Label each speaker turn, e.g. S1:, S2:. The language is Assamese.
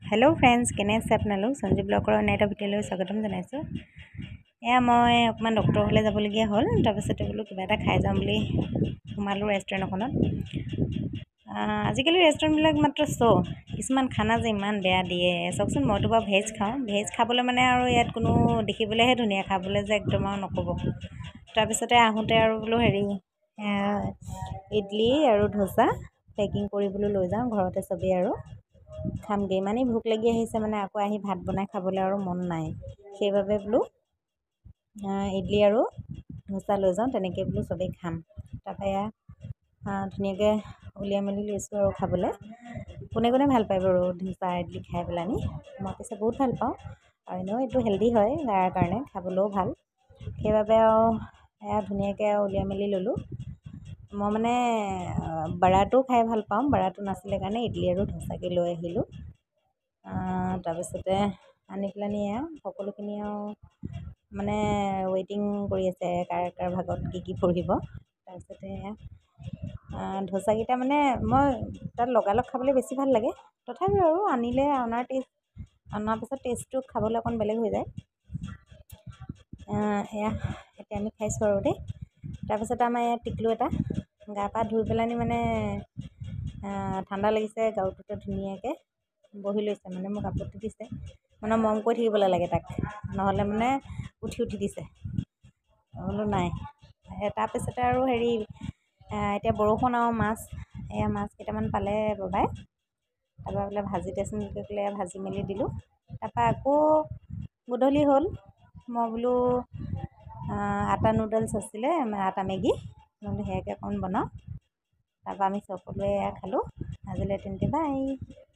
S1: हेलो फ्रेंड्स केने আছে আপোনালোক সঞ্জু ব্লগৰ অন্য এটা ভিডিঅ'লৈ স্বাগতম জনাইছোঁ। এয়া মই অকমান ডক্টৰ হলে যাবলগীয়া হ'ল, তাৰপিছতে বোলো কিবা এটা খাই যাম বুলি সোমালোঁ ৰেষ্টুৰেণ্ট এখনত। আজিকালি ৰেষ্টুৰেণ্টবিলাক মাত্ৰ কিছুমান খানা যে ইমান বেয়া দিয়ে। চাওকচোন, মইতো বাৰু ভেজ খাওঁ, ভেজ খাবলৈ মানে আৰু ইয়াত কোনো দেখিবলৈহে ধুনীয়া, খাবলৈ যে একদম আৰু নক'ব। তাৰপিছতে আহোঁতে আৰু বোলো ইডলি আৰু ধোচা পেকিং কৰি বোলো লৈ যাওঁ, ঘৰতে চবেই আৰু খামগৈ। ইমানেই ভোক লাগি আহিছে মানে, আকৌ আহি ভাত বনাই খাবলৈ আৰু মন নাই। সেইবাবে বোলো ইডলি আৰু ধোচা লৈ যাওঁ, তেনেকৈ বোলো চবেই খাম। তাৰপৰা এয়া ধুনীয়াকৈ উলিয়াই মেলি লৈছোঁ আৰু খাবলৈ। কোনে কোনে ভাল পায় বাৰু ধোচা ইডলি খাই পেলানি? মই পিছে বহুত ভাল পাওঁ, আৰু এনেও এইটো হেল্ডি হয় গাৰ কাৰণে, খাবলৈও ভাল। সেইবাবে আৰু এয়া ধুনীয়াকৈ উলিয়াই মেলি ল'লোঁ। মই মানে বাৰাটো খাই ভাল পাওঁ, বাৰাটো নাছিলে কাৰণে ইডলি আৰু ধোচাকৈ লৈ আহিলোঁ। তাৰপিছতে আনি পেলানি এয়া সকলোখিনি আৰু মানে ৱেইটিং কৰি আছে, কাৰ ভাগত কি পৰিব। তাৰপিছতে ধোচাকেইটা মানে মই তাত লগালগ খাবলৈ বেছি ভাল লাগে, তথাপিও আৰু অনাৰ পিছত টেষ্টটো খাবলৈ অকণ বেলেগ হৈ যায়। এয়া এতিয়া আমি খাইছোঁ আৰু দেই। তাৰপিছতে আমাৰ ইয়াত টিকলু এটা গা পা ধুই পেলানি মানে ঠাণ্ডা লাগিছে, গাৰুটোতে ধুনীয়াকৈ বহি লৈছে, মানে মোক আপত্তি দিছে, মানে মৰম কৰি থাকিবলৈ লাগে তাক, নহ'লে মানে উঠি দিছে। বোলো নাই। তাৰপিছতে আৰু এতিয়া বৰষুণ আৰু মাছ কেইটামান পালে বাবাই, তাৰপৰা বোলে ভাজি দেচোন বুলি ক'লে, ভাজি মেলি দিলোঁ। তাৰপৰা আকৌ গধূলি হ'ল, মই বোলো আটা নুডলছ আছিলে, আটা মেগী, বোলো সেয়াকে অকণ বনাওঁ। তাৰপৰা আমি সকলোৱে খালোঁ। আজিলৈ তেন্তে বাই।